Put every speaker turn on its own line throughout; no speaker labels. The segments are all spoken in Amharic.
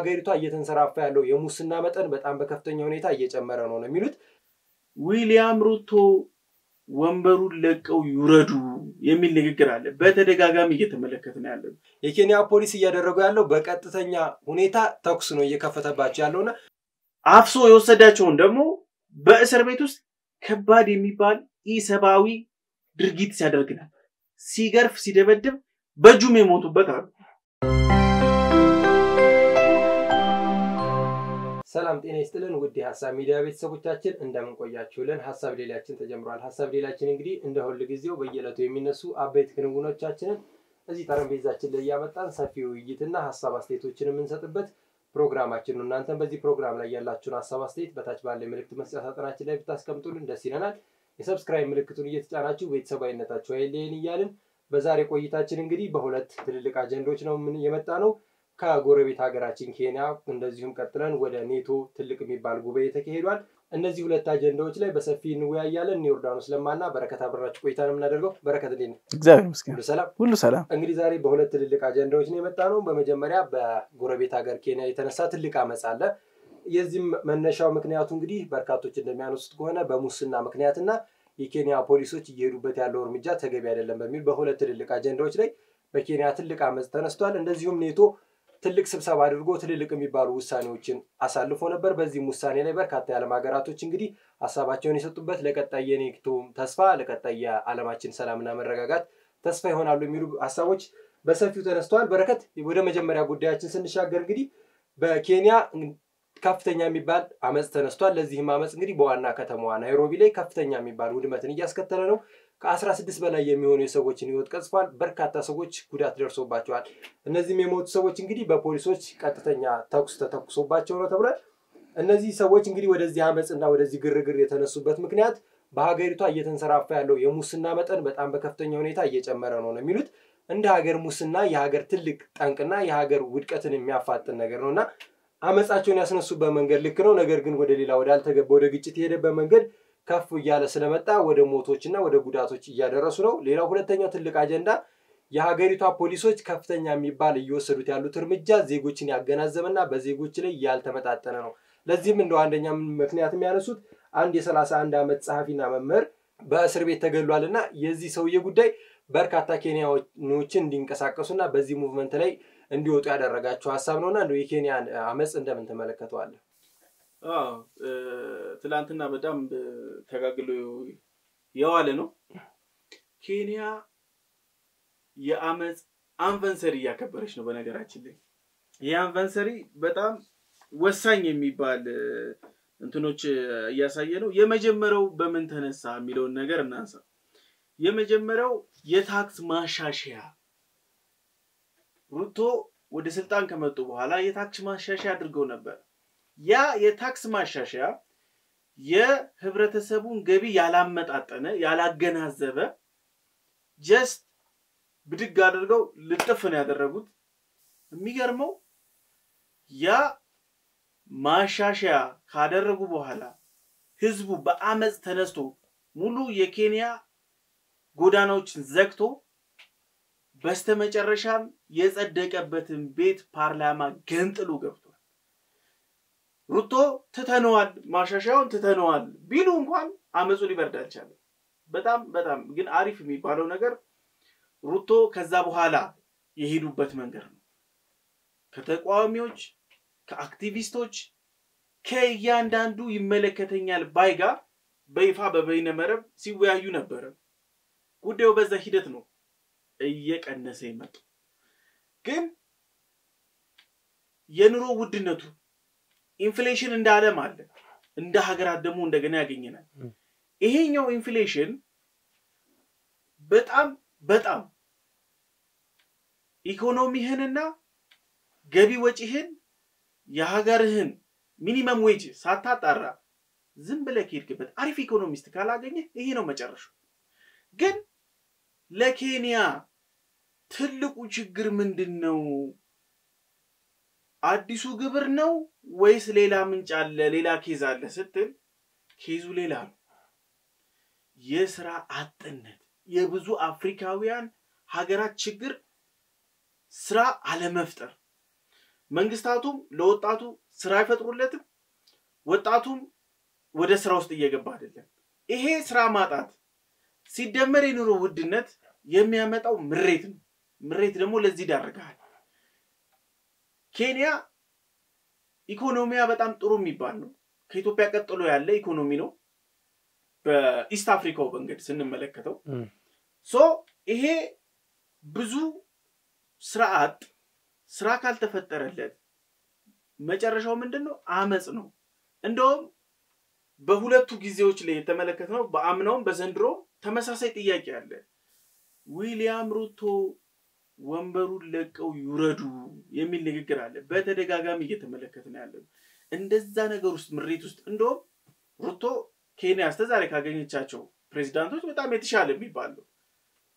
በሀገሪቷ እየተንሰራፋ ያለው የሙስና መጠን በጣም በከፍተኛ ሁኔታ እየጨመረ ነው የሚሉት
ዊሊያም ሩቶ ወንበሩን ለቀው ይውረዱ የሚል ንግግር አለ በተደጋጋሚ እየተመለከተን ያለው
የኬንያ ፖሊስ እያደረገው ያለው በቀጥተኛ ሁኔታ ተኩስ ነው እየከፈተባቸው ያለውና
አፍሶ የወሰዳቸውን ደግሞ በእስር ቤት ውስጥ ከባድ የሚባል ኢሰባዊ ድርጊት ሲያደርግ ነበር ሲገርፍ ሲደበድብ በጁም የሞቱበት አሉ
ሰላም ጤና ይስጥልን ውድ ሐሳብ ሚዲያ ቤተሰቦቻችን እንደምን ቆያችሁልን ሐሳብ ሌላችን ተጀምሯል ሐሳብ ሌላችን እንግዲህ እንደ ሁሉ ጊዜው በየለቱ የሚነሱ አበይት ክንውኖቻችንን እዚህ ጠረጴዛችን ላይ ያመጣን ሰፊ ውይይትና ሐሳብ አስተያየቶችን የምንሰጥበት ፕሮግራማችን ነው እናንተም በዚህ ፕሮግራም ላይ ያላችሁን ሐሳብ አስተያየት በታች ባለ መልእክት መስጫ ሳጥናችን ላይ ብታስቀምጡልን ደስ ይለናል የሰብስክራይብ ምልክቱን እየተጫናችሁ ቤተሰባዊነታችሁ አይለየን ይያልን በዛሬ ቆይታችን እንግዲህ በሁለት ትልልቅ አጀንዳዎች ነው የመጣነው ከጎረቤት ሀገራችን ኬንያ እንደዚሁም ቀጥለን ወደ ኔቶ ትልቅ የሚባል ጉባኤ ተካሂዷል እነዚህ ሁለት አጀንዳዎች ላይ በሰፊ እንወያያለን ዮርዳኖስ ለማና በረከት አብራችሁ ቆይታ ነው የምናደርገው በረከት እንዴት ነው
እግዚአብሔር ይመስገን
ሁሉ ሰላም እንግዲህ ዛሬ በሁለት ትልልቅ አጀንዳዎች ነው የመጣነው በመጀመሪያ በጎረቤት ሀገር ኬንያ የተነሳ ትልቅ አመጽ አለ የዚህም መነሻው ምክንያቱ እንግዲህ በርካቶች እንደሚያነሱት ከሆነ በሙስና ምክንያትና የኬንያ ፖሊሶች እየሄዱበት ያለው እርምጃ ተገቢ አይደለም በሚል በሁለት ትልልቅ አጀንዳዎች ላይ በኬንያ ትልቅ አመጽ ተነስቷል እንደዚሁም ኔቶ ትልቅ ስብሰባ አድርጎ ትልልቅ የሚባሉ ውሳኔዎችን አሳልፎ ነበር በዚህ ውሳኔ ላይ በርካታ የዓለም ሀገራቶች እንግዲህ ሐሳባቸውን የሰጡበት ለቀጣይ የኔቶ ተስፋ ለቀጣይ የዓለማችን ሰላምና መረጋጋት ተስፋ ይሆናሉ የሚሉ ሐሳቦች በሰፊው ተነስተዋል በረከት ወደ መጀመሪያ ጉዳያችን ስንሻገር እንግዲህ በኬንያ ከፍተኛ የሚባል አመጽ ተነስቷል ለዚህም አመጽ እንግዲህ በዋና ከተማዋ ናይሮቢ ላይ ከፍተኛ የሚባል ውድመትን እያስከተለ ነው ከ16 በላይ የሚሆኑ የሰዎችን ህይወት ቀጽፏል በርካታ ሰዎች ጉዳት ደርሶባቸዋል እነዚህም የሞቱ ሰዎች እንግዲህ በፖሊሶች ቀጥተኛ ተኩስ ተተኩሶባቸው ነው ተብሏል እነዚህ ሰዎች እንግዲህ ወደዚህ አመጽና ወደዚህ ግርግር የተነሱበት ምክንያት በሀገሪቷ እየተንሰራፋ ያለው የሙስና መጠን በጣም በከፍተኛ ሁኔታ እየጨመረ ነው የሚሉት እንደ ሀገር ሙስና የሀገር ትልቅ ጠንቅና የሀገር ውድቀትን የሚያፋጥን ነገር ነውና አመጻቸውን ያስነሱበት መንገድ ልክ ነው ነገር ግን ወደ ሌላ ወደ አልተገባ ወደ ግጭት የሄደበት መንገድ ከፍ ይያለ ስለመጣ ወደ ሞቶችና ወደ ጉዳቶች እያደረሱ ነው ሌላው ሁለተኛው ትልቅ አጀንዳ የሀገሪቷ ፖሊሶች ከፍተኛ የሚባል እየወሰዱት ያሉት እርምጃ ዜጎችን ያገናዘበና በዜጎች ላይ ያልተመጣጠነ ነው ለዚህም እንደው አንደኛ ምክንያት የሚያነሱት አንድ የ31 አመት ጸሐፊና መምህር በእስር ቤት ተገሏልና የዚህ ሰውዬ ጉዳይ በርካታ ኬንያኖችን እንዲንቀሳቀሱና በዚህ ሙቭመንት ላይ እንዲወጡ ያደረጋቸው ሐሳብ ነውና እንደው የኬንያን አመጽ እንደምን ተመለከቷል
ትላንትና በጣም ተጋግሎ የዋለ ነው ኬንያ የአመጽ አንቨንሰሪ ያከበረች ነው በነገራችን ላይ የአንቨንሰሪ በጣም ወሳኝ የሚባል እንትኖች ያሳየ ነው የመጀመሪያው በምን ተነሳ የሚለው ነገር እናንሳ የመጀመሪያው የታክስ ማሻሻያ ሩቶ ወደ ስልጣን ከመጡ በኋላ የታክስ ማሻሻያ አድርገው ነበር ያ የታክስ ማሻሻያ የህብረተሰቡን ገቢ ያላመጣጠነ ያላገናዘበ ጀስት ብድግ አድርገው ልጥፍ ነው ያደረጉት የሚገርመው ያ ማሻሻያ ካደረጉ በኋላ ህዝቡ በአመጽ ተነስቶ ሙሉ የኬንያ ጎዳናዎችን ዘግቶ በስተመጨረሻም የጸደቀበትን ቤት ፓርላማ ገንጥሎ ገብቷል ሩቶ ተተነዋል ማሻሻያውን ተተነዋል ቢሉ እንኳን አመጹ ሊበርድ አልቻለም በጣም ግን አሪፍ የሚባለው ነገር ሩቶ ከዛ በኋላ የሄዱበት መንገድ ነው ከተቋሚዎች ከአክቲቪስቶች ከያንዳንዱ ይመለከተኛል ባይጋ በይፋ በበይነ መረብ ሲወያዩ ነበር ጉዳዩ በዛ ሂደት ነው እየቀነሰ ይመጣ ግን የኑሮ ውድነቱ ኢንፍሌሽን እንዳለም አለ እንደ ሀገራት ደግሞ እንደገና ያገኘናል ይሄኛው ኢንፍሌሽን በጣም ኢኮኖሚህንና ገቢ ወጪህን የሀገርህን ሚኒመም ዌጅ ሳታጣራ ዝም ብለህ ከሄድክበት አሪፍ ኢኮኖሚስት ካላገኘ ይሄ ነው መጨረሻው ግን ለኬንያ ትልቁ ችግር ምንድነው አዲሱ ግብር ነው ወይስ ሌላ ምንጭ አለ ሌላ ኬዝ አለ ስትል ኬዙ ሌላ ነው የሥራ አጥነት የብዙ አፍሪካውያን ሀገራት ችግር ስራ አለመፍጠር መንግስታቱም ለወጣቱ ስራ አይፈጥሩለትም ወጣቱም ወደ ስራ ውስጥ እየገባ አይደለም ይሄ ስራ ማጣት ሲደመር የኑሮ ውድነት የሚያመጣው ምሬት ደግሞ ለዚህ ዳርጋል ኬንያ ኢኮኖሚያ በጣም ጥሩ የሚባል ነው ከኢትዮጵያ ቀጥሎ ያለ ኢኮኖሚ ነው በኢስት አፍሪካው መንገድ ስንመለከተው ይሄ ብዙ ስራ ካልተፈጠረለት መጨረሻው ምንድነው አመጽ ነው እንደውም በሁለቱ ጊዜዎች ላይ የተመለከተው በአምናውም በዘንድሮ ተመሳሳይ ጥያቄ አለ ዊሊያም ሩቶ ወንበሩን ለቀው ይውረዱ የሚል ንግግር አለ በተደጋጋሚ እየተመለከተን ያለው እንደዛ ነገር ውስጥ ምሬት ውስጥ እንደውም ሩቶ ኬንያ አስተዛሬ ካገኘቻቸው ፕሬዝዳንቶች በጣም የተሻለ የሚባል ነው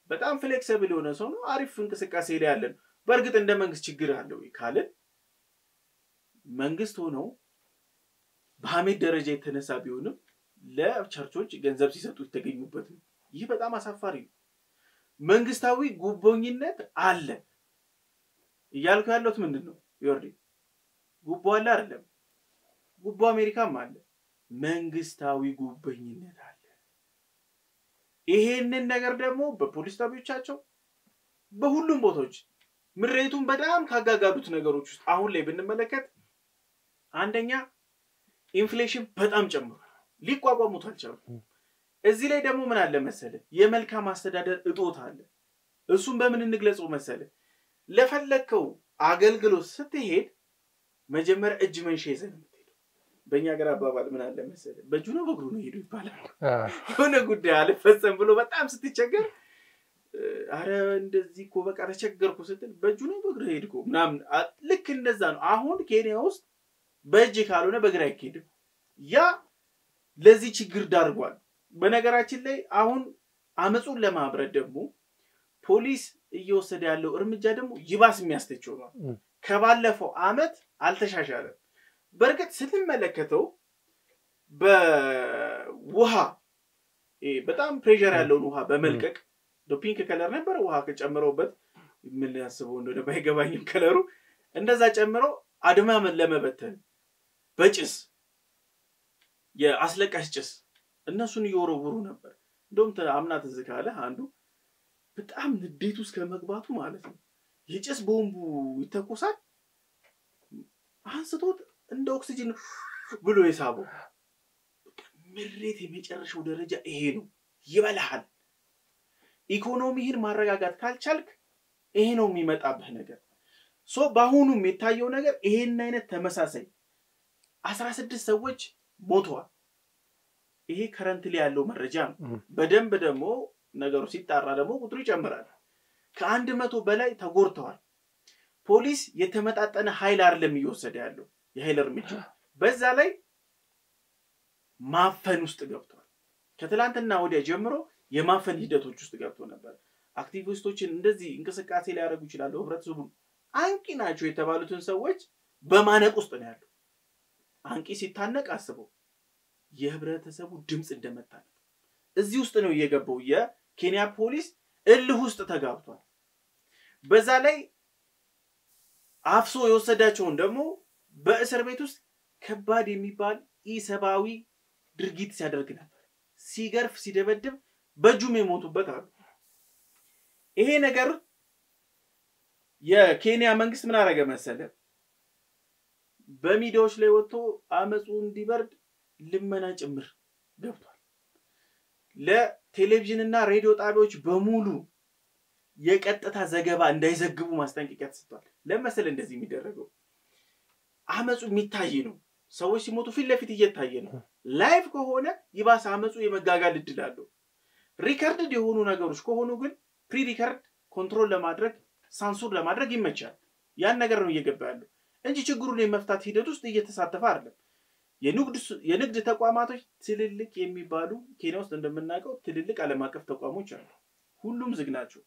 በጣም ፍሌክሲብል የሆነ ሰው ነው አሪፍ እንቅስቃሴ ላይ ያለን በእርግጥ እንደ መንግስት ችግር አለው ካለ መንግስት ሆኖ በሐሜት ደረጃ የተነሳ ቢሆንም ለቸርቾች ገንዘብ ሲሰጡ ተገኙበት ነው ይህ በጣም አሳፋሪ ነው መንግስታዊ ጉቦኝነት አለ ይያልኩ ያለው ምንድነው ይወርዲ ጉቦ አለ አይደለም ጉቦ አሜሪካም አለ መንግስታዊ ጉቦኝነት አለ ይሄንን ነገር ደግሞ በፖሊስ ጣቢያዎቻቸው በሁሉም ቦታዎች ምሬቱን በጣም ካጋጋዱት ነገሮች ውስጥ አሁን ላይ ብንመለከት አንደኛ ኢንፍሌሽን በጣም ጨምሯል ሊቋቋሙት አልቻሉም እዚህ ላይ ደግሞ ምን አለ መሰለ የመልካም አስተዳደር እጦት አለ እሱም በምን እንግለጸው መሰለ ለፈለከው አገልግሎት ስትሄድ መጀመሪያ እጅ መንሸ ይዘህ የምትሄደው በእኛ ሀገር አባባል ምን አለ መሰለ በእጁ ነው በእግሩ ነው ሄዱ ይባላል ሆነ ጉዳይ አልፈጸም ብሎ በጣም ስትቸገር አረ እንደዚህ እኮ በቃ ተቸገርኩ ስትል በእጁ ነው በእግሩ ሄድኩ ምናምን ልክ እንደዛ ነው አሁን ኬንያ ውስጥ በእጅ ካልሆነ በእግር አይኬድም ያ ለዚህ ችግር ዳርጓል በነገራችን ላይ አሁን አመጹን ለማብረድ ደግሞ ፖሊስ እየወሰደ ያለው እርምጃ ደግሞ ይባስ የሚያስተቸው ነው ከባለፈው አመት አልተሻሻለም በርግጥ ስትመለከተው በውሃ በጣም ፕሬሸር ያለውን ውሃ በመልቀቅ ፒንክ ከለር ነበር ውሃ ከጨምረውበት ምን ያስበው እንደሆነ ባይገባኝም ከለሩ እንደዛ ጨምረው አድማመን ለመበተን በጭስ የአስለቃሽ ጭስ እነሱን ይወረውሩ ነበር እንደውም አምናት ዝካለ አንዱ በጣም ንዴት ውስጥ ከመግባቱ ማለት ነው የጭስ ቦምቡ ይተኮሳል አንስቶት እንደ ኦክሲጅን ብሎ ይሳበው ምሬት የመጨረሻው ደረጃ ይሄ ነው ይበላል ኢኮኖሚህን ማረጋጋት ካልቻልክ ይሄ ነው የሚመጣብህ ነገር ባሁኑም የታየው ነገር ይሄን አይነት ተመሳሳይ 16 ሰዎች ሞተዋል ይሄ ከረንትሊ ያለው መረጃ ነው በደንብ ደግሞ ነገሩ ሲጣራ ደግሞ ቁጥሩ ይጨምራል ከ100 በላይ ተጎርተዋል ፖሊስ የተመጣጠነ ኃይል አይደለም ይወሰደ ያለው የኃይል እርምጃ በዛ ላይ ማፈን ውስጥ ገብቷል ከትላንትና ወዲያ ጀምሮ የማፈን ሂደቶች ውስጥ ገብቶ ነበር አክቲቪስቶችን እንደዚህ እንቅስቃሴ ላይ ያደርጉ ይችላል ህብረተሰቡ አንቂ ናቸው የተባሉትን ሰዎች በማነቅ ውስጥ ነው ያለው አንቂ ሲታነቅ አስበው የህብረተሰቡ ድምጽ እንደመጣ ነው እዚህ ውስጥ ነው እየገባው የኬንያ ፖሊስ እልህ ውስጥ ተጋብቷል በዛ ላይ አፍሶ የወሰዳቸውን ደግሞ በእስር ቤት ውስጥ ከባድ የሚባል ኢሰባዊ ድርጊት ሲያደርግ ነበር ሲገርፍ ሲደበድብ በጁም የሞቱበት አሉ ይሄ ነገር የኬንያ መንግስት ምን አረገ መሰለ በሚዲያዎች ላይ ወጥቶ አመጹ እንዲበርድ ልመና ጭምር ገብቷል ለቴሌቪዥንና ሬዲዮ ጣቢያዎች በሙሉ የቀጥታ ዘገባ እንዳይዘግቡ ማስጠንቀቂያ ተሰጥቷል ለምሳሌ እንደዚህ የሚደረገው አመጹ የሚታይ ነው ሰዎች ሲሞቱ ፊት ለፊት እየታየ ነው ላይቭ ከሆነ ይባስ አመጹ የመጋጋል እድል አለው ሪከርድድ የሆኑ ነገሮች ከሆኑ ግን ፕሪ ሪከርድ ኮንትሮል ለማድረግ ሳንሱር ለማድረግ ይመቻል ያን ነገር ነው እየገባ ያለው እንጂ ችግሩን የመፍታት ሂደት ውስጥ እየተሳተፈ አይደለም የንግድ ተቋማቶች ትልልቅ የሚባሉ ኬንያ ውስጥ እንደምናውቀው ትልልቅ ዓለም አቀፍ ተቋሞች አሉ ሁሉም ዝግ ናቸው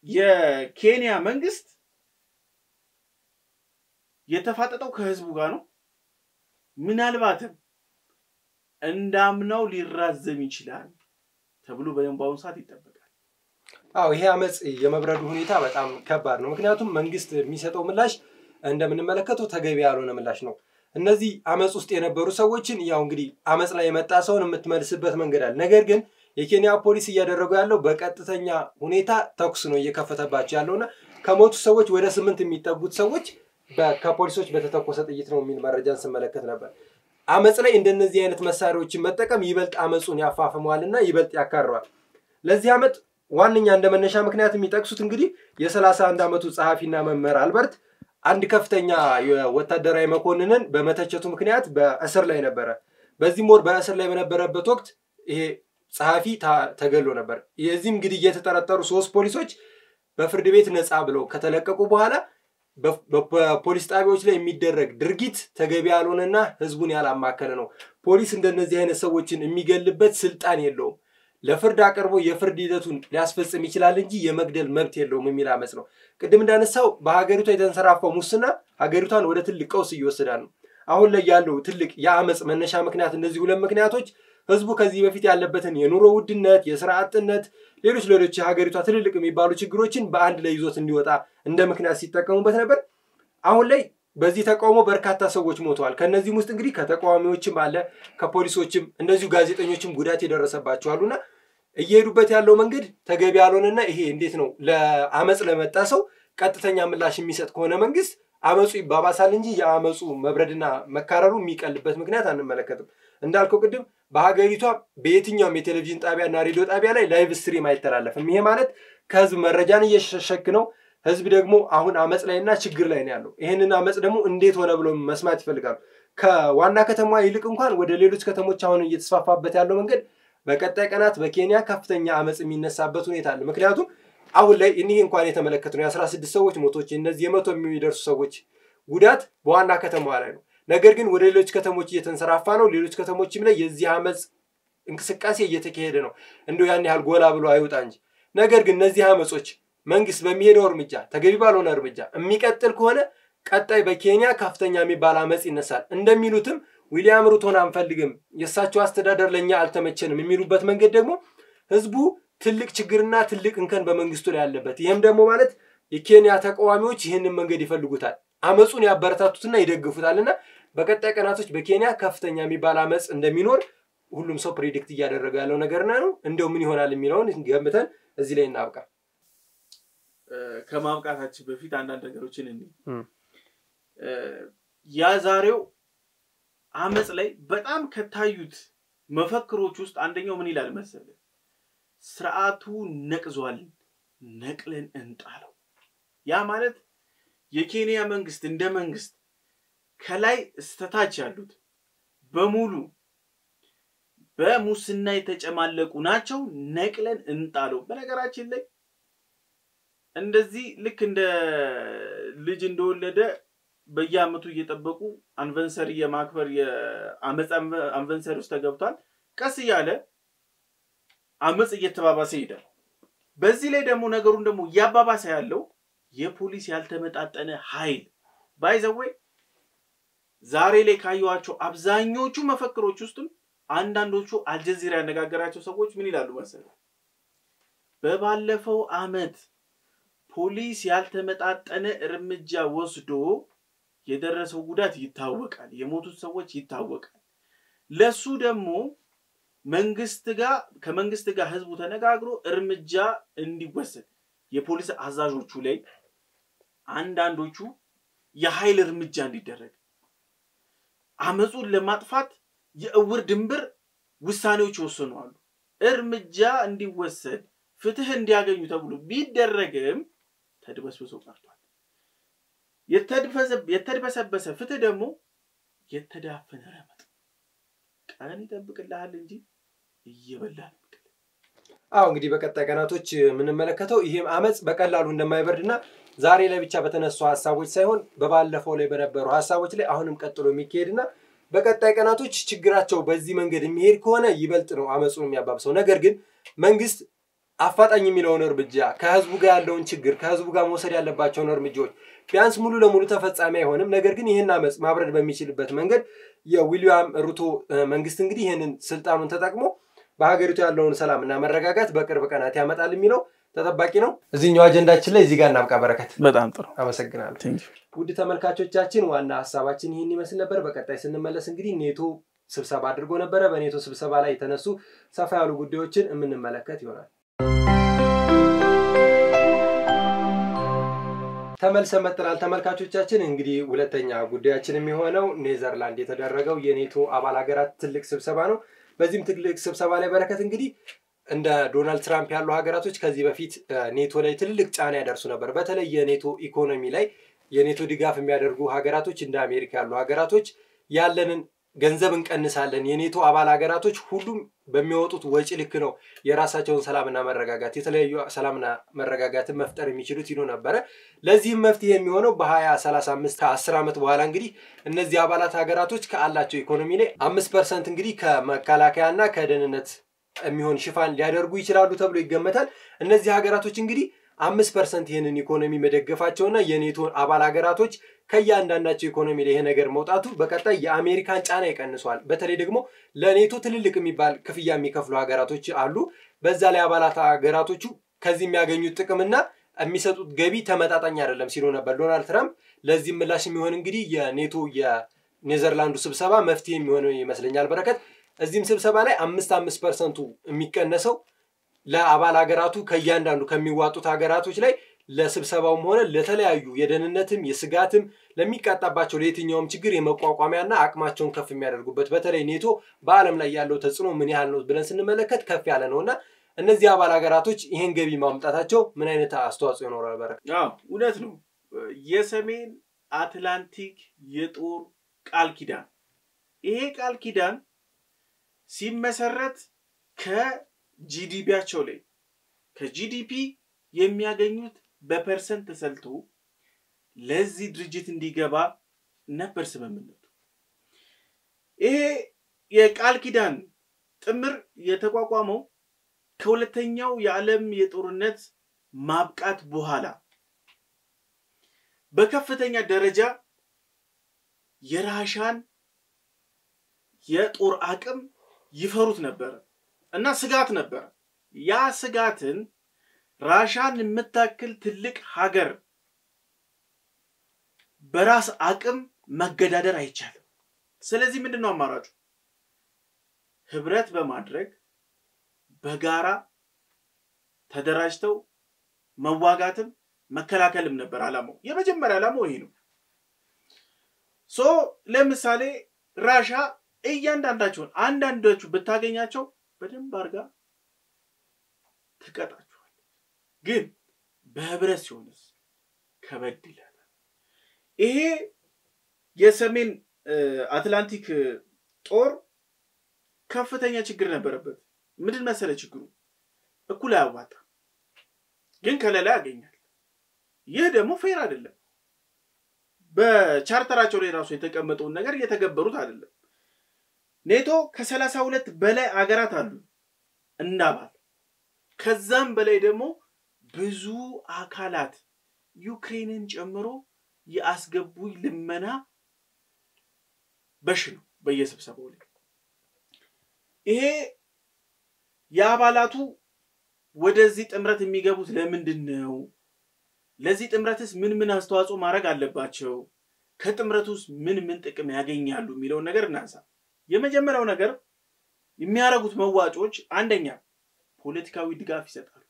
የኬንያ መንግስት የተፋጠጠው ከህዝቡ ጋር ነው ምናልባትም እንዳምናው ሊራዘም ይችላል ተብሎ በእንባውን ሰዓት ይተበቃል
አዎ ይሄ አመጽ የመብረዱ ሁኔታ በጣም ከባድ ነው። ምክንያቱም መንግስት የሚሰጠው ምላሽ እንደምንመለከተው ተገቢ ያልሆነ ምላሽ ነው። እነዚህ አመጽ ውስጥ የነበሩ ሰዎችን ያው እንግዲህ አመጽ ላይ የመጣ ሰውን የምትመልስበት መንገድ አለ። ነገር ግን የኬንያ ፖሊስ እያደረገው ያለው በቀጥተኛ ሁኔታ ተኩስ ነው እየከፈተባቸው ያለውና ከሞቱ ሰዎች ወደ 8 የሚጠጉት ሰዎች ከፖሊሶች በተተኮሰ ጥይት ነው የሚል መረጃን ስመለከት ነበር። አመጽ ላይ እንደነዚህ አይነት መሳሪያዎችን መጠቀም ይበልጥ አመጹን ያፋፍመዋልና ይበልጥ ያካረዋል። ለዚህ አመጽ ዋንኛ እንደመነሻ ምክንያት የሚጠቅሱት እንግዲህ የ31 ዓመቱ ጸሐፊና መምህር አልበርት አንድ ከፍተኛ ወታደራዊ መኮንንን በመተቸቱ ምክንያት በእስር ላይ ነበረ። በዚህም ወር በእስር ላይ በነበረበት ወቅት ይሄ ጸሐፊ ተገሎ ነበር። የዚህም እንግዲህ የተጠረጠሩ 3 ፖሊሶች በፍርድ ቤት ነፃ ብለው ከተለቀቁ በኋላ በፖሊስ ጣቢያዎች ላይ የሚደረግ ድርጊት ተገቢ ያልሆነና ህዝቡን ያላማከለ ነው። ፖሊስ እንደነዚህ አይነት ሰዎችን የሚገልበት ስልጣን የለውም። ለፍርድ አቅርቦ የፍርድ ሂደቱን ሊያስፈጽም ይችላል እንጂ የመግደል መብት የለውም የሚል አመጽ ነው። ቅድም እንዳነሳው በሀገሪቷ የተንሰራፋው ሙስና ሀገሪቷን ወደ ትልቅ ቀውስ እየወሰዳል ነው። አሁን ላይ ያለው ትልቅ የአመጽ መነሻ ምክንያት እነዚህ ሁለት ምክንያቶች ህዝቡ ከዚህ በፊት ያለበትን የኑሮ ውድነት፣ የሥራ አጥነት፣ ሌሎች የሀገሪቷ ትልልቅ የሚባሉ ችግሮችን በአንድ ላይ ይዞት እንዲወጣ እንደ ምክንያት ሲጠቀሙበት ነበር። አሁን ላይ በዚህ ተቃውሞ በርካታ ሰዎች ሞተዋል። ከነዚህም ውስጥ እንግዲህ ከተቃዋሚዎችም አለ ከፖሊሶችም እንደዚሁ ጋዜጠኞችም ጉዳት የደረሰባቸው አሉና እየሄዱበት ያለው መንገድ ተገቢ ያልሆነና ይሄ እንዴት ነው ለአመጽ ለመጣ ሰው ቀጥተኛ ምላሽ የሚሰጥ ከሆነ መንግስት አመጹ ይባባሳል እንጂ የአመጹ መብረድና መካረሩ የሚቀልበት ምክንያት አንመለከትም። እንዳልከው ቅድም በሀገሪቷ በየትኛውም የቴሌቪዥን ጣቢያና ሬዲዮ ጣቢያ ላይ ላይቭ ስትሪም አይተላለፍም። ይሄ ማለት ከህዝብ መረጃን እየሸሸክ ነው። ህዝብ ደግሞ አሁን አመጽ ላይና ችግር ላይ ነው ያለው። ይሄንን አመጽ ደግሞ እንዴት ሆነ ብሎ መስማት ይፈልጋሉ። ከዋና ከተማዋ ይልቅ እንኳን ወደ ሌሎች ከተሞች አሁን እየተስፋፋበት ያለው መንገድ በቀጣይ ቀናት በኬንያ ከፍተኛ አመጽ የሚነሳበት ሁኔታ አለ። ምክንያቱም አሁን ላይ እኒህ እንኳን የተመለከትነው የ16 ሰዎች ሞቶች እነዚህ የመቶ የሚደርሱ ሰዎች ጉዳት በዋና ከተማዋ ላይ ነው። ነገር ግን ወደ ሌሎች ከተሞች እየተንሰራፋ ነው። ሌሎች ከተሞችም ላይ የዚህ አመጽ እንቅስቃሴ እየተካሄደ ነው። እንደው ያን ያህል ጎላ ብሎ አይወጣ እንጂ። ነገር ግን እነዚህ አመጾች መንግስት በሚሄደው እርምጃ ተገቢ ባልሆነ እርምጃ የሚቀጥል ከሆነ ቀጣይ በኬንያ ከፍተኛ የሚባል አመጽ ይነሳል። እንደሚሉትም ዊሊያም ሩቶን አንፈልግም፣ የእሳቸው አስተዳደር ለኛ አልተመቸንም የሚሉበት መንገድ ደግሞ ህዝቡ ትልቅ ችግርና ትልቅ እንከን በመንግስቱ ላይ ያለበት። ይሄም ደግሞ ማለት የኬንያ ተቃዋሚዎች ይህንን መንገድ ይፈልጉታል፣ አመጹን ያበረታቱትና ይደግፉታልና በቀጣይ ቀናቶች በኬንያ ከፍተኛ የሚባል አመጽ እንደሚኖር ሁሉም ሰው ፕሬዲክት እያደረገ ያለው ነገርና ነው። እንደው ምን ይሆናል የሚለውን ገምተን እዚህ ላይ እናብቃ።
ከማብቃታችን በፊት አንዳንድ ነገሮችን ያ ዛሬው አመጽ ላይ በጣም ከታዩት መፈክሮች ውስጥ አንደኛው ምን ይላል መሰለ? ስርዓቱ ነቅዟል፣ ነቅለን እንጣለው። ያ ማለት የኬንያ መንግስት እንደ መንግስት ከላይ እስተታች ያሉት በሙሉ በሙስና የተጨማለቁ ናቸው፣ ነቅለን እንጣለው። በነገራችን ላይ እንደዚህ ልክ እንደ ልጅ እንደወለደ በየአመቱ እየጠበቁ አንቨንሰሪ የማክበር የአመጽ አንቨንሰሪ ውስጥ ተገብቷል። ቀስ እያለ አመጽ እየተባባሰ ይሄዳል። በዚህ ላይ ደግሞ ነገሩን ደግሞ ያባባሰ ያለው የፖሊስ ያልተመጣጠነ ኃይል ባይዘወይ ዛሬ ላይ ካዩዋቸው አብዛኞቹ መፈክሮች ውስጥም አንዳንዶቹ አልጀዚራ ያነጋገራቸው ሰዎች ምን ይላሉ መሰለህ? በባለፈው አመት ፖሊስ ያልተመጣጠነ እርምጃ ወስዶ የደረሰው ጉዳት ይታወቃል፣ የሞቱት ሰዎች ይታወቃል። ለሱ ደግሞ ከመንግስት ጋር ህዝቡ ተነጋግሮ እርምጃ እንዲወሰድ የፖሊስ አዛዦቹ ላይ አንዳንዶቹ የኃይል እርምጃ እንዲደረግ አመጹን ለማጥፋት የእውር ድንበር ውሳኔዎች ወሰኑዋል። እርምጃ እንዲወሰድ ፍትህ እንዲያገኙ ተብሎ ቢደረግም ተድበስብሶ ቀርቷል። የተድበሰበሰ ፍትህ ደግሞ የተዳፈነ ረመጥ ቀን ይጠብቅልሃል እንጂ እየበላል።
እንግዲህ በቀጣይ ቀናቶች የምንመለከተው ይሄም አመጽ በቀላሉ እንደማይበርድና ዛሬ ላይ ብቻ በተነሱ ሐሳቦች ሳይሆን በባለፈው ላይ በነበሩ ሐሳቦች ላይ አሁንም ቀጥሎ የሚካሄድና በቀጣይ ቀናቶች ችግራቸው በዚህ መንገድ የሚሄድ ከሆነ ይበልጥ ነው አመጹን የሚያባብሰው። ነገር ግን መንግስት አፋጣኝ የሚለውን እርምጃ ከህዝቡ ጋር ያለውን ችግር ከህዝቡ ጋር መውሰድ ያለባቸውን እርምጃዎች ቢያንስ ሙሉ ለሙሉ ተፈጻሚ አይሆንም። ነገር ግን ይሄን አመጽ ማብረድ በሚችልበት መንገድ የዊሊያም ሩቶ መንግስት እንግዲህ ይሄንን ስልጣኑን ተጠቅሞ በሀገሪቱ ያለውን ሰላምና መረጋጋት በቅርብ ቀናት ያመጣል የሚለው ተጠባቂ ነው። እዚህኛው አጀንዳችን ላይ እዚህ ጋር እናብቃ። በረከት
በጣም ጥሩ
አመሰግናለሁ። ውድ ተመልካቾቻችን ዋና ሐሳባችን ይህን ይመስል ነበር። በቀጣይ ስንመለስ እንግዲህ ኔቶ ስብሰባ አድርጎ ነበር። በኔቶ ስብሰባ ላይ የተነሱ ሰፋ ያሉ ጉዳዮችን የምንመለከት ይሆናል። ተመልሰን መጥተናል ተመልካቾቻችን። እንግዲህ ሁለተኛ ጉዳያችን የሚሆነው ኔዘርላንድ የተደረገው የኔቶ አባል ሀገራት ትልቅ ስብሰባ ነው። በዚህም ትልቅ ስብሰባ ላይ በረከት እንግዲህ እንደ ዶናልድ ትራምፕ ያሉ ሀገራቶች ከዚህ በፊት ኔቶ ላይ ትልልቅ ጫና ያደርሱ ነበር። በተለይ የኔቶ ኢኮኖሚ ላይ የኔቶ ድጋፍ የሚያደርጉ ሀገራቶች እንደ አሜሪካ ያሉ ሀገራቶች ያለንን ገንዘብ እንቀንሳለን፣ የኔቶ አባል ሀገራቶች ሁሉም በሚወጡት ወጪ ልክ ነው የራሳቸውን ሰላምና መረጋጋት የተለያዩ ሰላምና መረጋጋትን መፍጠር የሚችሉት ይሉ ነበረ። ለዚህም መፍትሄ የሚሆነው በ2035 ከ10 ዓመት በኋላ እንግዲህ እነዚህ አባላት ሀገራቶች ካላቸው ኢኮኖሚ ላይ 5% እንግዲህ ከመከላከያና ከደህንነት የሚሆን ሽፋን ሊያደርጉ ይችላሉ ተብሎ ይገመታል። እነዚህ ሀገራቶች እንግዲህ 5% ይህንን ኢኮኖሚ መደገፋቸውና የኔቶን አባል ሀገራቶች ከያንዳንዳቸው ኢኮኖሚ ላይ ይሄ ነገር መውጣቱ በቀጣይ የአሜሪካን ጫና ይቀንሷል። በተለይ ደግሞ ለኔቶ ትልልቅ የሚባል ክፍያ የሚከፍሉ ሀገራቶች አሉ። በዛ ላይ አባላት ሀገራቶቹ ከዚህ የሚያገኙት ጥቅምና የሚሰጡት ገቢ ተመጣጣኝ አይደለም ሲሉ ነበር ዶናልድ ትራምፕ። ለዚህ ምላሽ የሚሆን እንግዲህ የኔቶ የኔዘርላንዱ ስብሰባ መፍትሄ የሚሆን ይመስለኛል በረከት። እዚህም ስብሰባ ላይ 5% የሚቀነሰው ለአባል ሀገራቱ ከያንዳንዱ ከሚዋጡት ሀገራቶች ላይ ለስብሰባውም ሆነ ለተለያዩ የደህንነትም የስጋትም ለሚቃጣባቸው ለየትኛውም ችግር የመቋቋሚያና አቅማቸውን ከፍ የሚያደርጉበት በተለይ ኔቶ በዓለም ላይ ያለው ተጽዕኖ ምን ያህል ነው ብለን ስንመለከት ከፍ ያለ ነውና እነዚህ አባል ሀገራቶች ይሄን ገቢ ማምጣታቸው ምን አይነት አስተዋጽኦ ይኖራል በረከት?
እውነት ነው። የሰሜን አትላንቲክ የጦር ቃል ኪዳን ይሄ ቃል ኪዳን ሲመሰረት ከጂዲፒያቸው ላይ ከጂዲፒ የሚያገኙት በፐርሰንት ተሰልቶ ለዚህ ድርጅት እንዲገባ ነበር ስምምነቱ። ይሄ የቃል ኪዳን ጥምር የተቋቋመው ከሁለተኛው የዓለም የጦርነት ማብቃት በኋላ በከፍተኛ ደረጃ የራሻን የጦር አቅም ይፈሩት ነበር እና ስጋት ነበር። ያ ስጋትን ራሻን የምታክል ትልቅ ሀገር በራስ አቅም መገዳደር አይቻልም። ስለዚህ ምንድነው አማራጩ? ህብረት በማድረግ በጋራ ተደራጅተው መዋጋትም መከላከልም ነበር ዓላማው። የመጀመሪያ ዓላማው ይሄ ነው። ለምሳሌ ራሻ እያንዳንዳቸውን አንዳንዶቹ ብታገኛቸው በደንብ አርጋ ትቀጣቸዋል። ግን በህብረት ሲሆንስ ከበድ ይላል። ይሄ የሰሜን አትላንቲክ ጦር ከፍተኛ ችግር ነበረበት። ምንድን መሰለ ችግሩ? እኩል አያዋጣ ግን ከለላ ያገኛል። ይህ ደግሞ ፌር አይደለም። በቻርተራቸው ላይ ራሱ የተቀመጠውን ነገር እየተገበሩት አይደለም። ኔቶ ከ32 በላይ አገራት አሉ እንዳባል። ከዛም በላይ ደግሞ ብዙ አካላት ዩክሬንን ጨምሮ ያስገቡ ልመና በሽ ነው በየስብሰባው ላይ። ይሄ የአባላቱ ወደዚህ ጥምረት የሚገቡት ለምንድን ነው? ለዚህ ጥምረትስ ምን አስተዋጽኦ ማድረግ አለባቸው? ከጥምረቱስ ምን ጥቅም ያገኛሉ የሚለውን ነገር እናንሳ። የመጀመሪያው ነገር የሚያረጉት መዋጮች አንደኛ ፖለቲካዊ ድጋፍ ይሰጣሉ።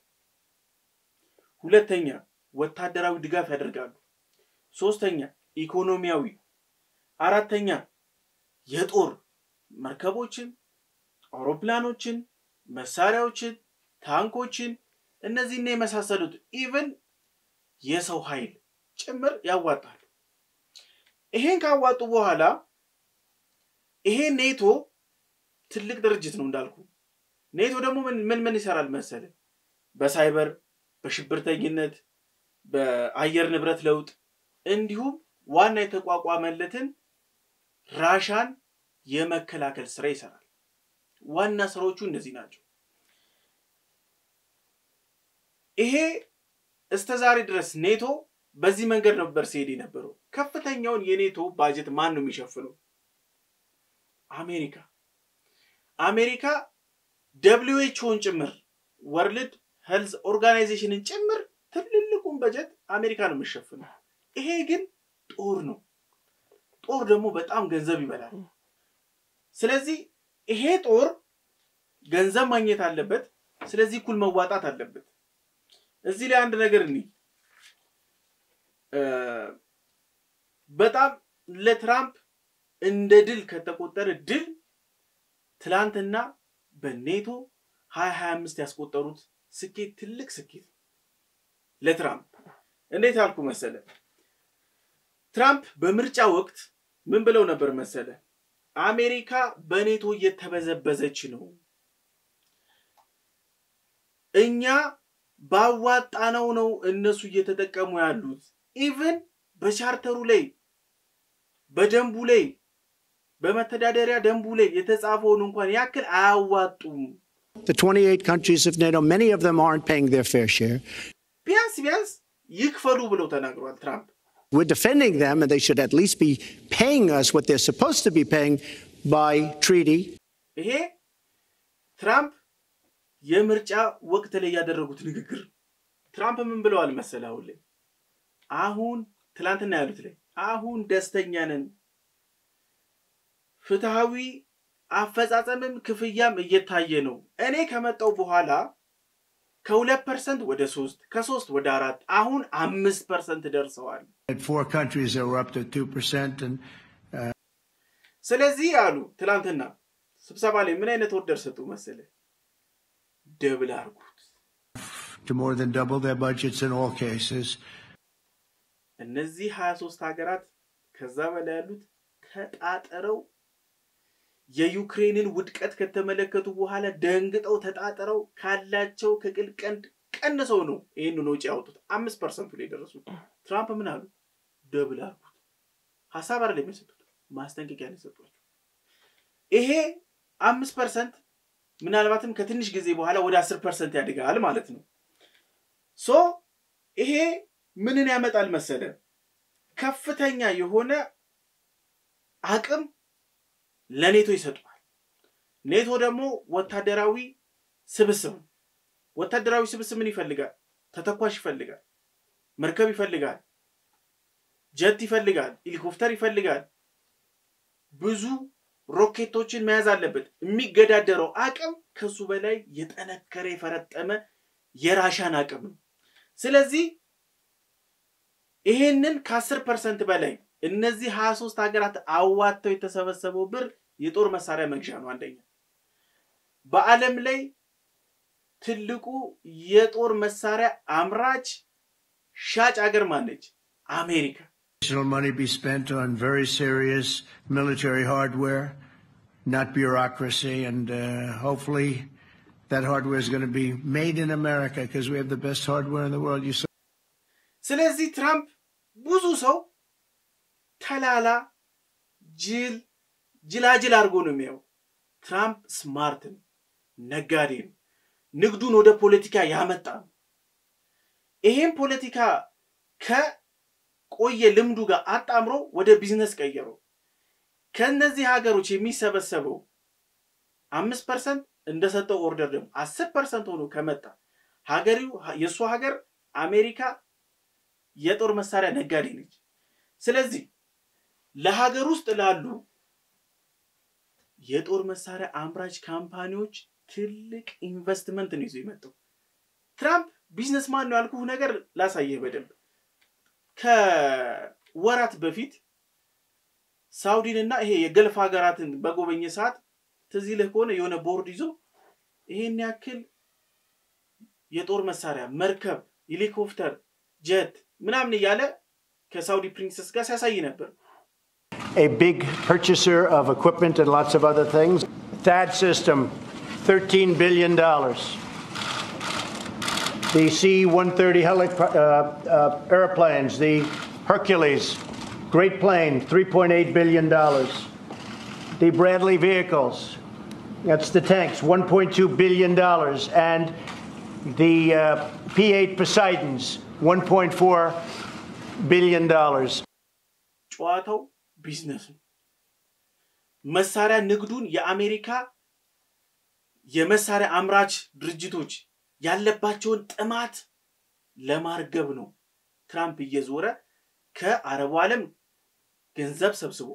ሁለተኛ ወታደራዊ ድጋፍ ያደርጋሉ። ሶስተኛ ኢኮኖሚያዊ፣ አራተኛ የጦር መርከቦችን፣ አውሮፕላኖችን፣ መሳሪያዎችን፣ ታንኮችን እነዚህና የመሳሰሉት ኢቭን የሰው ኃይል ጭምር ያዋጣሉ። ይሄን ካዋጡ በኋላ ይሄ ኔቶ ትልቅ ድርጅት ነው እንዳልኩ። ኔቶ ደግሞ ምን ይሰራል መሰለ? በሳይበር፣ በሽብርተኝነት፣ በአየር ንብረት ለውጥ እንዲሁም ዋና የተቋቋመለትን ራሻን የመከላከል ስራ ይሰራል። ዋና ስራዎቹ እነዚህ ናቸው። ይሄ እስተዛሬ ድረስ ኔቶ በዚህ መንገድ ነበር ሲሄድ የነበረው። ከፍተኛውን የኔቶ ባጀት ማን ነው የሚሸፍነው? አሜሪካ። WHO ጭምር ወርልድ ሄልዝ ኦርጋናይዜሽንን ጭምር ትልልቁን በጀት አሜሪካ ነው የሚሸፍነው ይሄ ግን ጦር ነው ጦር ደግሞ በጣም ገንዘብ ይበላል ስለዚህ ይሄ ጦር ገንዘብ ማግኘት አለበት ስለዚህ እኩል መዋጣት አለበት እዚህ ላይ አንድ ነገር እንይ በጣም ለትራምፕ እንደ ድል ከተቆጠረ ድል ትላንትና በኔቶ 2025 ያስቆጠሩት ስኬት ትልቅ ስኬት ለትራምፕ እንዴት አልኩ መሰለ ትራምፕ በምርጫ ወቅት ምን ብለው ነበር መሰለ አሜሪካ በኔቶ እየተበዘበዘች ነው እኛ ባዋጣነው ነው እነሱ እየተጠቀሙ ያሉት ኢቭን በቻርተሩ ላይ በደንቡ ላይ በመተዳደሪያ ደንቡ ላይ የተጻፈውን እንኳን ያክል አያዋጡም
The 28 countries of NATO, many of them aren't paying their fair share.
ቢያንስ ይክፈሉ ብለው ተናግሯል ትራምፕ
We're defending them, and they should at least be paying us what they're supposed to be paying by treaty.
ይሄ ትራምፕ የምርጫ ወቅት ላይ ያደረጉት ንግግር ትራምፕ ምን ብለዋል መሰለ አሁን ትላንትና ያሉት ላይ አሁን ደስተኛ ነን ፍትሃዊ አፈጻጸምም ክፍያም እየታየ ነው እኔ ከመጣው በኋላ ከ2% ወደ 3 ከ3 ወደ 4 አሁን 5% ደርሰዋል
At 4 countries they were up to 2% and
ስለዚህ አሉ ትላንትና ስብሰባ ላይ ምን አይነት ወርደር ሰጡ መሰለ ደብል አርጉት
to more than double their budgets in all cases
እነዚህ 23 ሀገራት ከዛ በላይ ያሉት ተጣጣረው የዩክሬንን ውድቀት ከተመለከቱ በኋላ ደንግጠው ተጣጣረው ካላቸው ከቅልቀንድ ቀንሰው ነው ይሄንን ወጪ ያወጡት 5% ላይ ደረሱት ትራምፕ ምን አሉ ደብል አርጉት ሐሳብ አይደለም የሰጡት ማስጠንቀቂያ ነው የሰጡት ይሄ 5% ምናልባትም ከትንሽ ጊዜ በኋላ ወደ 10% ያድጋል ማለት ነው ሶ ይሄ ምንን ያመጣል መሰለ ከፍተኛ የሆነ አቅም ለኔቶ ይሰጣል ኔቶ ደግሞ ወታደራዊ ስብስብ ምን ይፈልጋል ተተኳሽ ይፈልጋል መርከብ ይፈልጋል ጀት ይፈልጋል ሄሊኮፕተር ይፈልጋል ብዙ ሮኬቶችን መያዝ አለበት የሚገዳደረው አቅም ከሱ በላይ የጠነከረ የፈረጠመ የራሻን አቅም ነው ስለዚህ ይሄንን ከ10% በላይ እነዚህ 23 ሀገራት አዋተው የተሰበሰበው ብር የጦር መሳሪያ መግዣ ነው አንደኛ በአለም ላይ ትልቁ የጦር መሳሪያ አምራች ሻጭ ሀገር ማነች አሜሪካ
Additional money be spent on very serious military hardware not bureaucracy and hopefully that hardware is going to be made in America because we have the best hardware in the world you saw
ስለዚህ ትራምፕ ብዙ ሰው ተላላ ጅላጅል አርጎ ነው የሚያው ትራምፕ ስማርት ነጋዴ ንግዱን ወደ ፖለቲካ ያመጣ ይሄን ፖለቲካ ከቆየ ልምዱ ጋር አጣምሮ ወደ ቢዝነስ ቀየሩ ከነዚህ ሀገሮች የሚሰበሰበው 5% እንደሰጠው ኦርደር ደግሞ 10% ሆኖ ከመጣ ሀገሪው የሱ ሀገር አሜሪካ የጦር መሳሪያ ነጋዴ ነች ስለዚህ ለሀገር ውስጥ ላሉ የጦር መሳሪያ አምራች ካምፓኒዎች ትልቅ ኢንቨስትመንት ነው ይዞ የመጣው ትራምፕ ቢዝነስማን ነው ያልኩህ ነገር ላሳየህ በደንብ ከወራት በፊት ሳውዲንና ይሄ የገልፍ ሀገራትን በጎበኘ ሰዓት ተዚልህ ከሆነ የሆነ ቦርድ ይዞ ይሄን ያክል የጦር መሳሪያ መርከብ ሄሊኮፕተር ጀት ምናምን ያለ ከሳውዲ ፕሪንሰስ ጋር ሲያሳይ ነበር
A big purchaser of equipment and lots of other things. THAAD system, $13 billion. The C-130 airplanes, the Hercules, great plane, $3.8 billion. The Bradley vehicles, that's the tanks, $1.2 billion. And the P-8 Poseidons, $1.4 billion.
ጨዋታው ቢዝነስ መሳሪያ ንግዱን የአሜሪካ የመሳሪያ አምራች ድርጅቶች ያለባቸውን ጥማት ለማርገብ ነው ትራምፕ እየዞረ ከአረቡ ዓለም ገንዘብ ሰብስቦ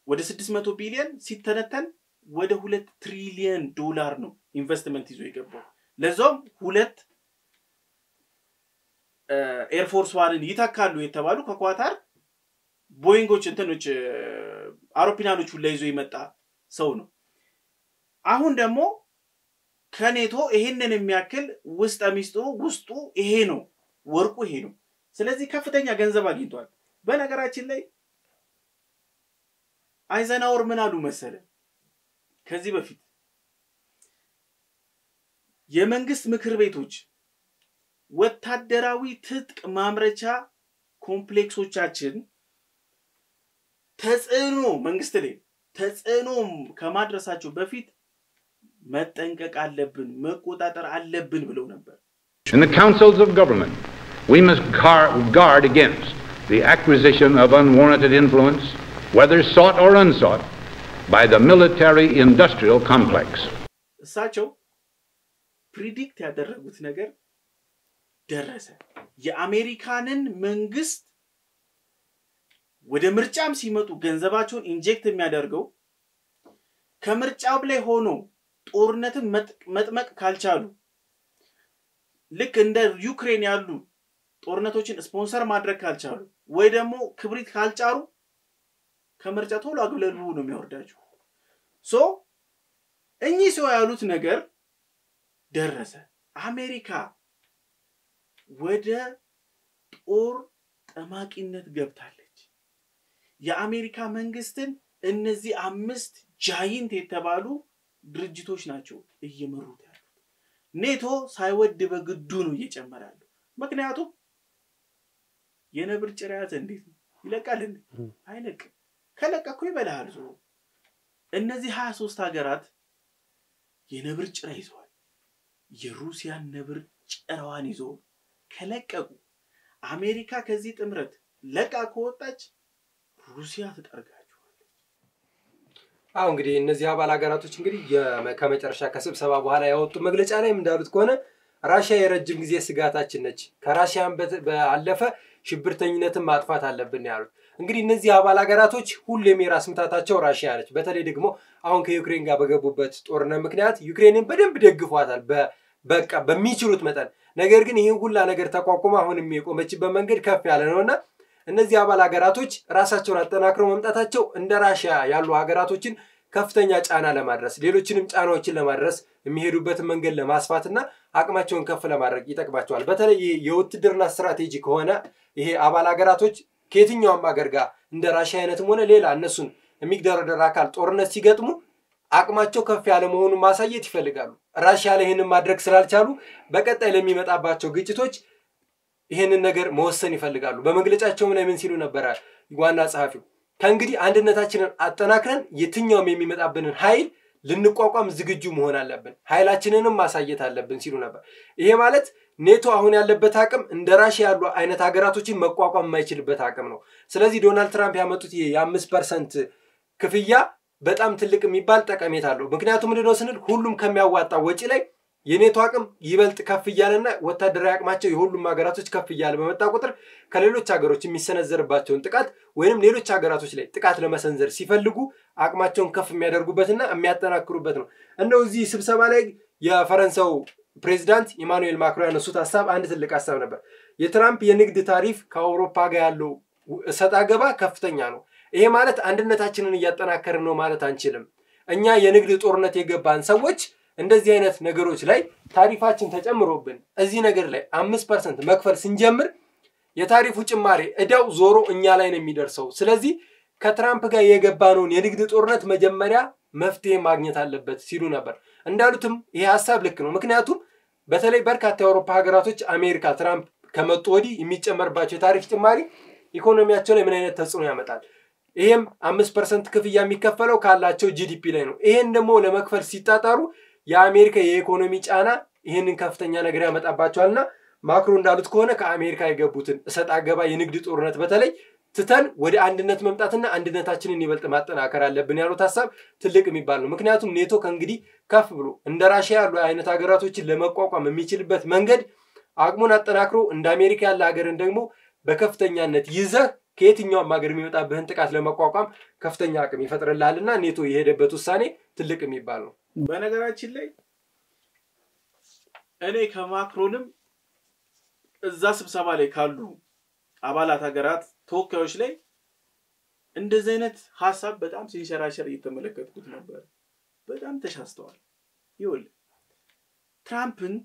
ወደ 600 ቢሊዮን ሲተነተን ወደ 2 ትሪሊዮን ዶላር ነው ኢንቨስትመንት ይዞ የገባው ለዛም ሁለት ኤርፎርስ ዋንን ይተካሉ የተባሉ ከኳታር ቦይንጎች እንትኖች አውሮፕላኖች ሁሉ ይዞ ይመጣ ሰው ነው አሁን ደግሞ ከኔቶ ይሄንን የሚያክል ውስጥ ሚስጥሩ ውስጡ ይሄ ነው ወርቁ ይሄ ነው ስለዚህ ከፍተኛ ገንዘብ አግኝቷል በነገራችን ላይ አይዘናወር ምን አሉ መሰለ ከዚህ በፊት የመንግስት ምክር ቤቶች ወታደራዊ ትጥቅ ማምረቻ ኮምፕሌክሶቻችን ተጽዕኖ መንግስት ላይ ተጽዕኖ ከማድረሳቸው በፊት መጠንቀቅ አለብን መቆጣጠር አለብን ብለው ነበር
In the councils of government we must guard against the acquisition of unwarranted influence whether sought or unsought by the military industrial complex
እሳቸው ፕሪዲክት ያደረጉት ነገር ደረሰ የአሜሪካንን መንግስት ወደ ምርጫም ሲመጡ ገንዘባቸውን ኢንጀክት የሚያደርገው ከምርጫው ላይ ሆኖ ጦርነትን መጥመቅ ካልቻሉ ልክ እንደ ዩክሬን ያሉ ጦርነቶችን ስፖንሰር ማድረግ ካልቻሉ ወይ ደግሞ ክብሪት ካልጫሩ ከምርጫ ቶሎ አግለሉ ነው የሚወርዳቸው ሶ እኚህ ሰው ያሉት ነገር ደረሰ አሜሪካ ወደ ጦር ጠማቂነት ገብታለች የአሜሪካ መንግስትን እነዚህ 5 ጃይንት የተባሉ ድርጅቶች ናቸው እየመሩት ያሉት ኔቶ ሳይወድ በግዱ ነው እየጨመራሉ ምክንያቱም የነብር ጭራያት እንዴት ነው ይለቃል እንዴ አይለቅ ከለቀኩ ይበላል ዞ እነዚህ 23 ሀገራት የነብር ጭራ ይዘዋል የሩሲያን ነብር ጭራዋን ይዞ ከለቀቁ አሜሪካ ከዚህ ጥምረት ለቃ ከወጣች ሩሲያ ተጠርጋቸዋለች
እንግዲህ እነዚህ አባል ሀገራቶች እንግዲህ ከመጨረሻ ከስብሰባ በኋላ ያወጡ መግለጫ ላይ እንዳሉት ከሆነ ራሺያ የረጅም ጊዜ ስጋታችን ነች ከራሺያን ባለፈ ሽብርተኝነትን ማጥፋት አለብን ያሉት እንግዲህ እነዚህ አባል ሀገራቶች ሁሌም የራስ ምታታቸው ራሺያ ነች በተለይ ደግሞ አሁን ከዩክሬን ጋር በገቡበት ጦርነት ምክንያት ዩክሬንን በደንብ ደግፏታል በቃ በሚችሉት መጠን ነገር ግን ይሄን ሁላ ነገር ተቋቁማ አሁንም የቆመችበት መንገድ ከፍ ያለ ነውና እነዚህ አባል ሀገራቶች ራሳቸውን አጠናክረው መምጣታቸው እንደ ራሺያ ያሉ ሀገራቶችን ከፍተኛ ጫና ለማድረስ ሌሎችንም ጫናዎችን ለማድረስ የሚሄዱበት መንገድ ለማስፋትና አቅማቸውን ከፍ ለማድረግ ይጠቅማቸዋል በተለይ የውትድርና ስትራቴጂ ከሆነ ይሄ አባል ሀገራቶች ከየትኛውም ሀገር ጋር እንደ ራሺያ አይነትም ሆነ ሌላ እነሱን የሚደረደር አካል ጦርነት ሲገጥሙ አቅማቸው ከፍ ያለ መሆኑን ማሳየት ይፈልጋሉ ራሺያ ላይ ይሄንን ማድረግ ስላልቻሉ በቀጣይ ለሚመጣባቸው ግጭቶች ይሄንን ነገር መወሰን ይፈልጋሉ በመግለጫቸው ላይ ምን ሲሉ ነበር ዋና ጸሐፊው ከእንግዲህ አንድነታችንን አጠናክረን የትኛውም የሚመጣብንን ኃይል ልንቋቋም ዝግጁ መሆን አለብን ኃይላችንንም ማሳየት አለብን ሲሉ ነበር ይሄ ማለት ኔቶ አሁን ያለበት አቅም እንደ ራሺያ ያሉ አይነት ሀገራቶችን መቋቋም የማይችልበት አቅም ነው ስለዚህ ዶናልድ ትራምፕ ያመጡት የ5% ክፍያ በጣም ትልቅ የሚባል ጠቀሜታ አለው ምክንያቱም ምንድነው ስንል ሁሉም ከሚያዋጣው ወጪ ላይ የኔቶ አቅም ይበልጥ ከፍ ይያለና ወታደራዊ አቅማቸው የሁሉም ሀገራቶች ከፍ ይያለ በመጣ ቁጥር ከሌሎች ሀገሮች የሚሰነዘርባቸውን ጥቃት ወይንም ሌሎች ሀገራቶች ላይ ጥቃት ለመሰንዘር ሲፈልጉ አቅማቸውን ከፍ የሚያደርጉበትና የሚያጠናክሩበት ነው እንደው እዚህ ስብሰባ ላይ የፈረንሳው ፕሬዝዳንት ኢማኑኤል ማክሮን ያነሱት ሐሳብ አንድ ትልቅ ሐሳብ ነበር የትራምፕ የንግድ ታሪፍ ከአውሮፓ ጋር ያለው ሰጣገባ ከፍተኛ ነው ይሄ ማለት አንድነታችንን እያጠናከርን ነው ማለት አንችልም እኛ የንግድ ጦርነት የገባን ሰዎች እንደዚህ አይነት ነገሮች ላይ ታሪፋችን ተጨምሮብን እዚህ ነገር ላይ 5% መክፈል ስንጀምር የታሪፉ ጭማሪ እዳው ዞሮ እኛ ላይ ነው የሚደርሰው ስለዚህ ከትራምፕ ጋር የገባነውን የንግድ ጦርነት መጀመሪያ መፍትሄ ማግኘት አለበት ሲሉ ነበር እንዳሉትም ይሄ ሐሳብ ልክ ነው ምክንያቱም በተለይ በርካታ የአውሮፓ ሀገራቶች አሜሪካ ትራምፕ ከመጡ ወዲህ የሚጨመርባቸው የታሪፍ ጭማሪ ኢኮኖሚያቸው ላይ ምን አይነት ተጽዕኖ ያመጣል ይሄም 5% ክፍያ የሚከፈለው ካላቸው ጂዲፒ ላይ ነው ይሄን ደግሞ ለመክፈል ሲጣጣሩ የአሜሪካ የኢኮኖሚ ጫና ይሄንን ከፍተኛ ነገር ያመጣባቸዋልና ማክሮ እንዳሉት ከሆነ ከአሜሪካ የገቡትን እሰጥ አገባ የንግድ ጦርነት በተለይ ትተን ወደ አንድነት መምጣትና አንድነታችንን ይበልጥ ማጠናከር አለብን ያሉት ሐሳብ ትልቅ የሚባል ነው። ምክንያቱም ኔቶ ከእንግዲህ ከፍ ብሎ እንደ ራሽያ ያሉ አይነት ሀገራቶችን ለመቋቋም የሚችልበት መንገድ አቅሙን አጠናክሮ እንደ አሜሪካ ያለ ሀገርን ደግሞ በከፍተኛነት ይዘህ ከየትኛውም ሀገር የሚመጣብህን ጥቃት ለመቋቋም ከፍተኛ አቅም ይፈጥርልሃልና ኔቶ የሄደበት ውሳኔ ትልቅ የሚባል ነው።
በነገራችን ላይ እኔ ከማክሮንም እዛ ስብሰባ ላይ ካሉ አባላት ሀገራት ተወካዮች ላይ እንደዚህ አይነት ሐሳብ በጣም ሲንሸራሸር እየተመለከትኩት ነበር። በጣም ተሻስተዋል። ይወል ትራምፕን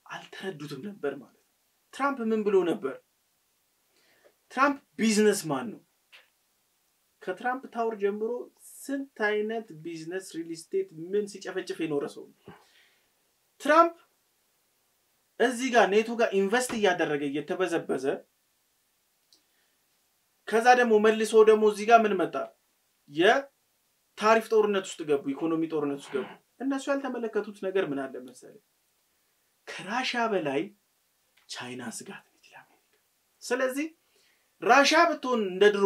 አልተረዱትም ነበር ማለት ነው። ትራምፕ ምን ብሎ ነበር? ትራምፕ ቢዝነስማን ነው። ከትራምፕ ታወር ጀምሮ ስንት አይነት ቢዝነስ ሪል ስቴት ምን ሲጨፈጭፍ የኖረ ሰው ነው። ትራምፕ እዚህ ጋር ኔቶ ጋር ኢንቨስት እያደረገ እየተበዘበዘ ከዛ ደግሞ መልሶ ደግሞ እዚህ ጋር ምን መጣ? የታሪፍ ጦርነት ውስጥ ገቡ፣ ኢኮኖሚ ጦርነት ውስጥ ገቡ። እነሱ ያልተመለከቱት ነገር ምን አለ መሰለኝ? ከራሻ በላይ ቻይና ስጋት ነች ለአሜሪካ። ስለዚህ ራሻ ብትሆን እንደ ድሮ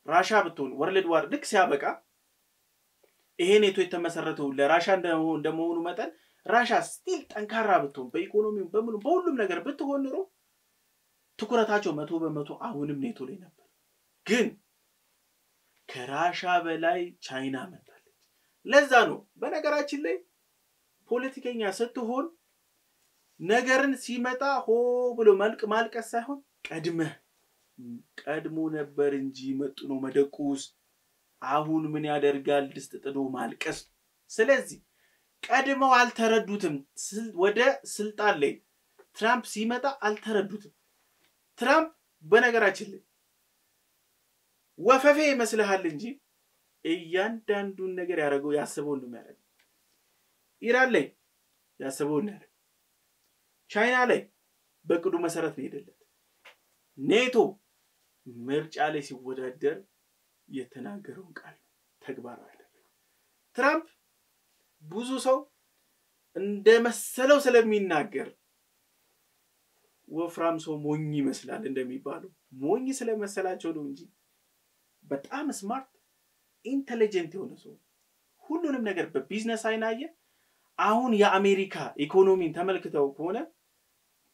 ራሻ ብትሆን ወርልድ ዋር ልክ ሲያበቃ ይሄ ኔቶ የተመሰረተው ለራሻ እንደመሆኑ መጠን ራሻ ስቲል ጠንካራ ብትሆን በኢኮኖሚው በሁሉም ነገር ብትሆን ኖሮ ትኩረታቸው 100% አሁንም ኔቶ ላይ ነበር። ግን ከራሻ በላይ ቻይና መጣለች። ለዛ ነው በነገራችን ላይ ፖለቲከኛ ስትሆን ነገርን ሲመጣ ሆ ብሎ ማልቀስ ሳይሆን ቀድሞ ነበር እንጂ መጡ ነው መደቁስ። አሁን ምን ያደርጋል ድስት ጥዶ ማልቀስ። ስለዚህ ቀድመው አልተረዱትም። ወደ ስልጣን ላይ ትራምፕ ሲመጣ አልተረዱትም። ትራምፕ በነገራችን ላይ ወፈፌ ይመስልሃል እንጂ እያንዳንዱን ነገር ያደረገው ያስበው ነው የሚያደርገው። ኢራን ላይ ያስበው ነው ያደረገው። ቻይና ላይ በቅዱ መሰረት ነው የሄደለት። ኔቶ ምርጫ ላይ ሲወዳደር የተናገረውን ቃል ተግባራዊ ያደረገው። ትራምፕ ብዙ ሰው እንደመሰለው ስለሚናገር ወፍራም ሰው ሞኝ ይመስላል እንደሚባለው ሞኝ ስለመሰላቸው ነው እንጂ በጣም ስማርት ኢንተለጀንት የሆነ ሰው ሁሉንም ነገር በቢዝነስ አይናየ። አሁን የአሜሪካ ኢኮኖሚን ተመልክተው ከሆነ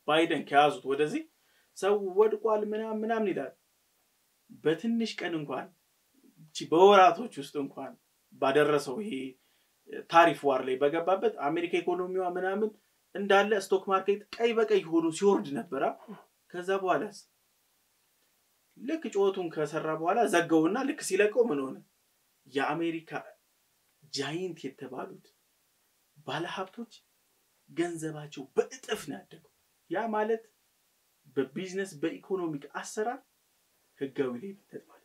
ባይደን ከያዙት ወደዚህ ሰው ወድቋል ምናምን ይላል። በትንሽ ቀን እንኳን በወራቶች ውስጥ እንኳን ባደረሰው ይሄ ታሪፍ ዋር ላይ በገባበት አሜሪካ ኢኮኖሚዋ ምናምን እንዳለ ስቶክ ማርኬት ቀይ በቀይ ሆኖ ሲወርድ ነበር። ከዛ በኋላስ ልክ ጮቱን ከሰራ በኋላ ዘጋውና ልክ ሲለቀው ምን ሆነ? የአሜሪካ ጃይንት የተባሉት ባለሀብቶች ገንዘባቸው በእጥፍ ነው ያደገው። ያ ማለት በቢዝነስ በኢኮኖሚክ አሰራር ህጋዊ ሌብነት ማለት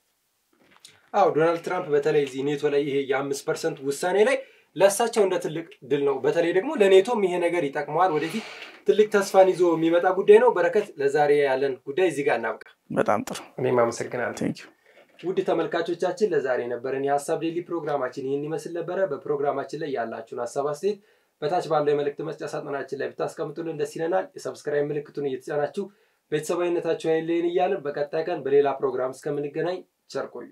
ነው።
ዶናልድ ትራምፕ በተለይ እዚህ ኔቶ ላይ ይሄ የ5% ውሳኔ ላይ ለሳቸው እንደ ትልቅ ድል ነው። በተለይ ደግሞ ለኔቶም ይሄ ነገር ይጠቅመዋል። ወደፊት ትልቅ ተስፋን ይዞ የሚመጣ ጉዳይ ነው። በረከት ለዛሬ ያለን ጉዳይ እዚህ ጋር እናብቃ።
በጣም ጥሩ።
እኔም አመሰግናለሁ።
ቴንክ ዩ።
ውድ ተመልካቾቻችን ለዛሬ ነበረን የሐሳብ ዴይሊ ፕሮግራማችን ይሄን ይመስል ነበር። በፕሮግራማችን ላይ ያላችሁን ሐሳብ አስተያየት በታች ባለው የመልእክት መስጫ ሳጥናችን ላይ ብታስቀምጡልን ደስ ይለናል። የሰብስክራይብ ምልክቱን እየተጫናችሁ ቤተሰባዊነታችሁ አይለየን እያልን በቀጣይ ቀን በሌላ ፕሮግራም እስከምንገናኝ ቸር ቆዩ።